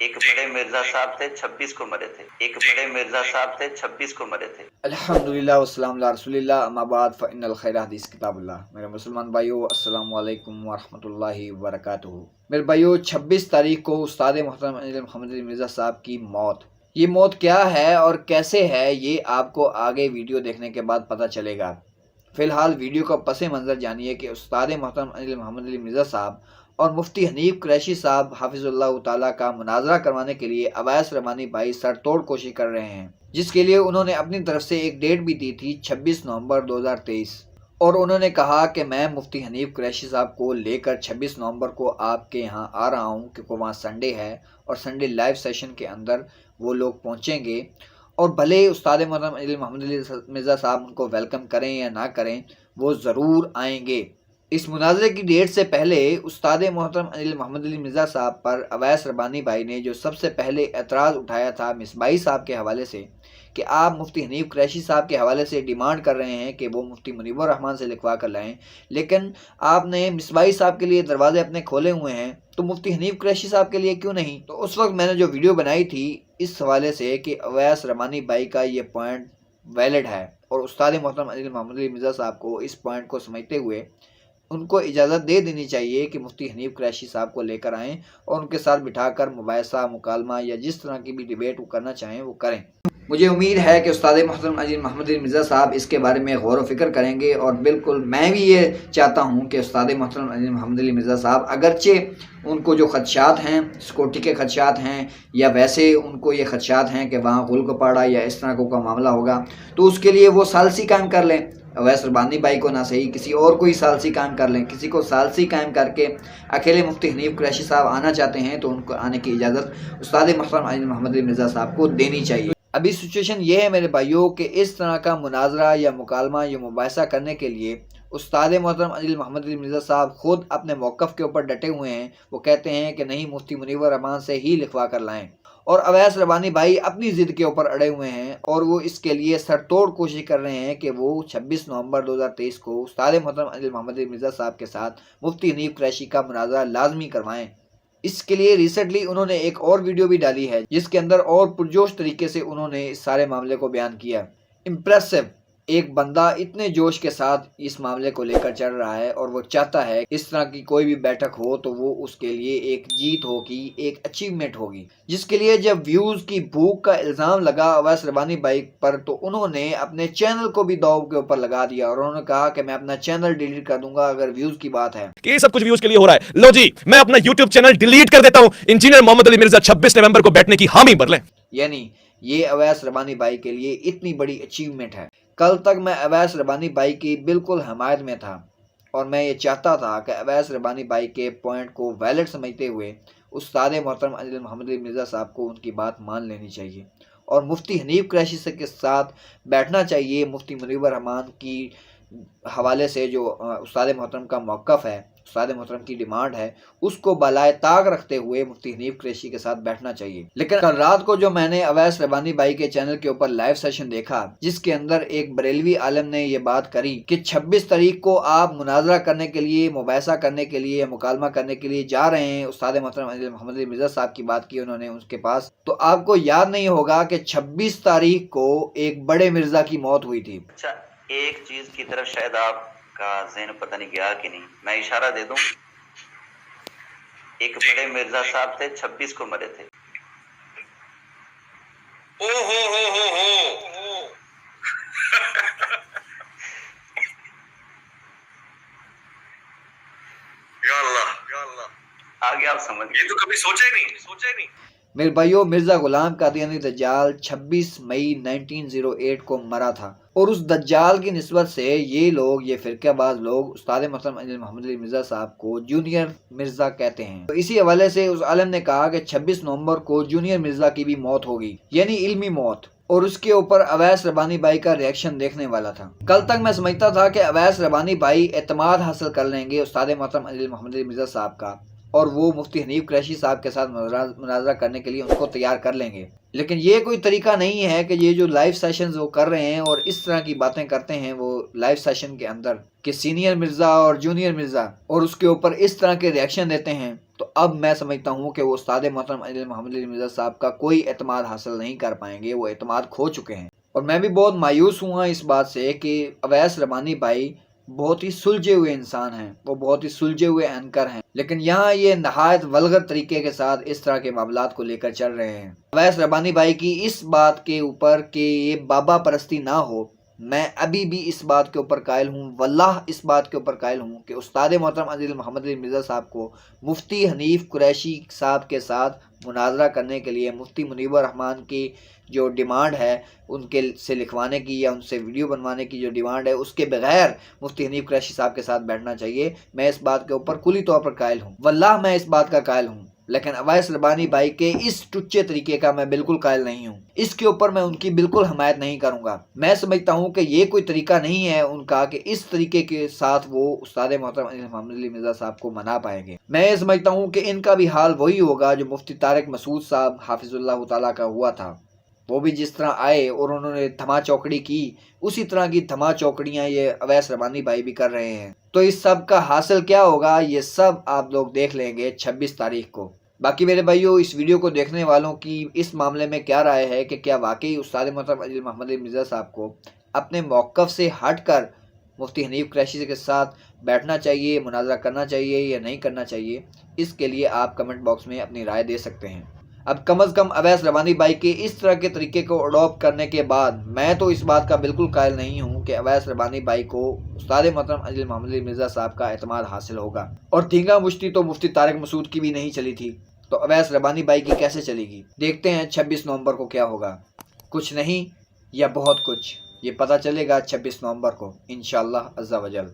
एक बड़े मिर्जा साहब थे 26 को मरे थे। एक बड़े मिर्जा साहब थे 26 को मरे थे। अल्हम्दुलिल्लाह वस्सलाम अला रसूलिल्लाह अम्मा बाद फ़इन्नल खैर हदीस किताबुल्लाह। मेरे मुसलमान भाइयों अस्सलामु अलैकुम वरहमतुल्लाहि वबरकातुहू। मेरे भाइयों 26 तारीख को उस्ताद मोहतरम अनिल मोहम्मद अली मिर्ज़ा साहब की मौत। ये मौत क्या है और कैसे है ये आपको आगे वीडियो देखने के बाद पता चलेगा। फ़िलहाल वीडियो का पस मंज़र जानिए कि उस्ताद मोहतरम अनिल मोहम्मद अली मिर्ज़ा साहब और मुफ्ती हनीफ कुरैशी साहब हाफिज़ुल्लाह ताला का मुनाजरा करवाने के लिए अवैस रबानी भाई सरतोड़ कोशिश कर रहे हैं, जिसके लिए उन्होंने अपनी तरफ से एक डेट भी दी थी 26 नवंबर 2023 और उन्होंने कहा कि मैं मुफ्ती हनीफ कुरैशी साहब को लेकर 26 नवंबर को आपके यहाँ आ रहा हूँ, क्योंकि वहाँ संडे है और संडे लाइव सेशन के अंदर वो लोग पहुँचेंगे और भले ही उस्ताद मोहतरम अनिल मोहम्मद अली मिर्ज़ा साहब उनको वेलकम करें या ना करें, वो ज़रूर आएंगे। इस मुनाज़रे की डेट से पहले उस्ताद मोहतरम अनिल मोहम्मद अली मिर्ज़ा साहब पर अवैस रबानी भाई ने जो सबसे पहले एतराज़ उठाया था मिसबाई साहब के हवाले से कि आप मुफ्ती हनीफ कुरैशी साहब के हवाले से डिमांड कर रहे हैं कि वो मुफ्ती मुनीबुर रहमान से लिखवा कर लाएँ, लेकिन आपने मिसबाई साहब के लिए दरवाजे अपने खोले हुए हैं, तो मुफ्ती हनीफ कुरैशी साहब के लिए क्यों नहीं। तो उस वक्त मैंने जो वीडियो बनाई थी इस हवाले से कि अवैस रबानी भाई का ये पॉइंट वैलिड है और उस्ताद मोहतरम अनिल मोहम्मद अली मिर्ज़ा साहब को इस पॉइंट को समझते हुए उनको इजाज़त दे देनी चाहिए कि मुफ्ती हनीफ कुरैशी साहब को लेकर आएँ और उनके साथ बिठाकर मुबाहिसा मुकालमा या जिस तरह की भी डिबेट वो करना चाहें वो करें। मुझे उम्मीद है कि उस्ताद मोहतरम अनिल मोहम्मद अली मिर्ज़ा साहब इसके बारे में गौर व फिक्र करेंगे और बिल्कुल मैं भी ये चाहता हूँ कि उस्ताद मोहतरम अनिल मोहम्मद अली मिर्ज़ा साहब अगरचे उनको जो खदशात हैं सिक्योरिटी के खदशात हैं या वैसे उनको ये खदशात हैं कि वहाँ गुल कपाड़ा या इस तरह का मामला होगा, तो उसके लिए वो सालसी कायम कर लें। अवैस रबानी भाई को ना सही किसी और को ही सालसी कायम कर लें, किसी को सालसी कायम करके अकेले मुफ्ती हनीफ कुरैशी साहब आना चाहते हैं तो उनको आने की इजाज़त उस्ताद मोहतरम अनिल मोहम्मद अली मिर्ज़ा साहब को देनी चाहिए। अभी सिचुएशन ये है मेरे भाइयों कि इस तरह का मुनाजरा या मुकालमा या मुबाहिसा करने के लिए उस्ताद मोहतरम अनिल मोहम्मद अली मिर्ज़ा साहब खुद अपने मौक़िफ़ के ऊपर डटे हुए हैं। वो कहते हैं कि नहीं, मुफ्ती मुनीबुर रहमान से ही लिखवा कर लाएँ और अवैस रबानी भाई अपनी ज़िद के ऊपर अड़े हुए हैं और वो इसके लिए सरतोड़ कोशिश कर रहे हैं कि वो 26 नवंबर 2023 को उस्ताद मोहतरम अनिल मोहम्मद अली मिर्ज़ा साहब के साथ मुफ्ती हनीफ कुरैशी का मुनाजरा लाजमी करवाएं। इसके लिए रिसेंटली उन्होंने एक और वीडियो भी डाली है जिसके अंदर और पुरजोश तरीके से उन्होंने इस सारे मामले को बयान किया। इम्प्रेसिव, एक बंदा इतने जोश के साथ इस मामले को लेकर चल रहा है और वो चाहता है इस तरह की कोई भी बैठक हो तो वो उसके लिए एक जीत होगी, एक अचीवमेंट होगी, जिसके लिए जब व्यूज़ की भूख का इल्ज़ाम लगा अवैस रबानी भाई पर तो उन्होंने अपने चैनल को भी दाव के ऊपर लगा दिया और उन्होंने कहा कि मैं अपना चैनल डिलीट कर दूंगा अगर व्यूज़ की बात है। कि सब कुछ व्यूज के लिए हो रहा है, लो जी मैं अपना यूट्यूब चैनल डिलीट कर देता हूं, इंजीनियर मोहम्मद अली मिर्जा 26 नवंबर को बैठने की हामी भर लें। यानी ये अवैस रबानी भाई के लिए इतनी बड़ी अचीवमेंट है। कल तक मैं अवैस रबानी भाई की बिल्कुल हमायत में था और मैं ये चाहता था कि अवैस रबानी भाई के पॉइंट को वैलिड समझते हुए उस्ताद मोहतरम अनिल मोहम्मद अली मिर्ज़ा साहब को उनकी बात मान लेनी चाहिए और मुफ्ती हनीफ कुरैशी से के साथ बैठना चाहिए। मुफ्ती मुनीबुर रहमान की हवाले से जो उस्ताद मोहतरम का मौक़िफ़ है, उस्ताद मोहतरम की डिमांड है, उसको बलाए ताक रखते हुए मुफ्ती हनीफ कुरैशी के साथ बैठना चाहिए। लेकिन कल रात को जो मैंने अवैस रबानी भाई के चैनल के ऊपर लाइव सेशन देखा जिसके अंदर एक बरेलवी आलम ने ये बात करी कि 26 तारीख को आप मुनाजरा करने के लिए, मुबाहिसा करने के लिए, मुकालमा करने के लिए जा रहे हैं, उस्ताद मोहतरम अनिल मोहम्मद अली मिर्ज़ा साहब की बात की उन्होंने उसके पास, तो आपको याद नहीं होगा कि 26 तारीख को एक बड़े मिर्जा की मौत हुई थी। अच्छा, एक चीज की तरफ शायद आपका ज़हन पता नहीं गया कि नहीं, मैं इशारा दे दूं। एक बड़े मिर्जा साहब थे 26 को मरे थे। ओ हो या अल्लाह, आगे आप समझ ये तो कभी सोचा ही नहीं। मेरे भाइयों, मिर्ज़ा गुलाम कादियानी दज्जाल 26 मई 1908 को मरा था और उस दज्जाल की निस्बत से ये लोग, ये फ़िरक़ाबाज़ लोग उस्ताद मोहतरम अनिल मोहम्मद अली मिर्ज़ा साहब को जूनियर मिर्ज़ा कहते हैं। तो इसी हवाले से उस आलम ने कहा कि 26 नवंबर को जूनियर मिर्ज़ा की भी मौत होगी, यानी इल्मी मौत, और उसके ऊपर अवैस रबानी भाई का रिएक्शन देखने वाला था। कल तक मैं समझता था कि अवैस रबानी भाई एतमाद हासिल कर लेंगे उस्ताद मोहतरम अनिल मोहम्मद अली मिर्ज़ा साहब का और वो मुफ्ती हनीफ कुरैशी साहब के साथ मुनाजरा करने के लिए उनको तैयार कर लेंगे, लेकिन ये कोई तरीका नहीं है कि ये जो लाइव सेशंस वो कर रहे हैं और इस तरह की बातें करते हैं वो लाइव सेशन के अंदर कि सीनियर मिर्ज़ा और जूनियर मिर्ज़ा और उसके ऊपर इस तरह के रिएक्शन देते हैं। तो अब मैं समझता हूँ कि वो उस्ताद मोहतरम अली मोहम्मद अली मिर्ज़ा साहब का कोई एतमाद हासिल नहीं कर पाएंगे, वो एतमाद खो चुके हैं। और मैं भी बहुत मायूस हुआ इस बात से कि अवैस रबानी भाई बहुत ही सुलझे हुए इंसान हैं, वो बहुत ही सुलझे हुए एंकर हैं, लेकिन यहाँ ये नहायत वल्गर तरीके के साथ इस तरह के मामलात को लेकर चल रहे हैं। अवैस रबानी भाई की इस बात के ऊपर कि ये बाबा परस्ती ना हो, मैं अभी भी इस बात के ऊपर कायल हूँ, वल्लाह इस बात के ऊपर कायल हूँ कि उस्ताद मोहतरम अली मोहम्मद अली मिर्ज़ा साहब को मुफ्ती हनीफ कुरैशी साहब के साथ मुनाजरा करने के लिए मुफ्ती मुनीबर रहमान की जो डिमांड है उनके से लिखवाने की या उनसे वीडियो बनवाने की जो डिमांड है, उसके बगैर मुफ्ती हनीफ कुरैशी साहब के साथ बैठना चाहिए। मैं इस बात के ऊपर कुली तौर पर कायल हूँ, वल्लाह मैं इस बात का कायल हूँ। लेकिन अवैस रबानी भाई के इस टुच्चे तरीके का मैं बिल्कुल कायल नहीं हूँ, इसके ऊपर मैं उनकी बिल्कुल हमायत नहीं करूँगा। मैं समझता हूँ कि ये कोई तरीका नहीं है उनका कि इस तरीके के साथ वो उस्ताद मोहतरम अली मोहम्मद अली मिर्ज़ा साहब को मना पाएंगे। मैं ये समझता हूँ कि इनका भी हाल वही होगा जो मुफ्ती तारिक मसूद साहब हाफिज़ुल्लाह ताला का हुआ था। वो भी जिस तरह आए और उन्होंने धमा चौकड़ी की, उसी तरह की धमा चौकड़ियाँ ये अवैस रबानी भाई भी कर रहे हैं। तो इस सब का हासिल क्या होगा, ये सब आप लोग देख लेंगे 26 तारीख को। बाकी मेरे भाइयों, इस वीडियो को देखने वालों की इस मामले में क्या राय है कि क्या वाकई उस्ताद मोहतरम अली मोहम्मद अली मिर्ज़ा साहब को अपने मौक़िफ़ से हट कर मुफ्ती हनीफ कुरैशी के साथ बैठना चाहिए, मुनाजरा करना चाहिए या नहीं करना चाहिए? इसके लिए आप कमेंट बॉक्स में अपनी राय दे सकते हैं। अब कम अज़ कम अवैस रबानी भाई के इस तरह के तरीके को अडॉप्ट करने के बाद मैं तो इस बात का बिल्कुल कायल नहीं हूँ कि अवैस रबानी भाई को उस्ताद मोहतरम अली मोहम्मद अली मिर्ज़ा साहब का एतमाद हासिल होगा। और धींगा मुश्ती तो मुफ्ती तारिक मसूद की भी नहीं चली थी, तो अवैस रबानी भाई की कैसे चलेगी? देखते हैं 26 नवंबर को क्या होगा, कुछ नहीं या बहुत कुछ, ये पता चलेगा 26 नवंबर को इंशाअल्लाह अज़्ज़ा वजल।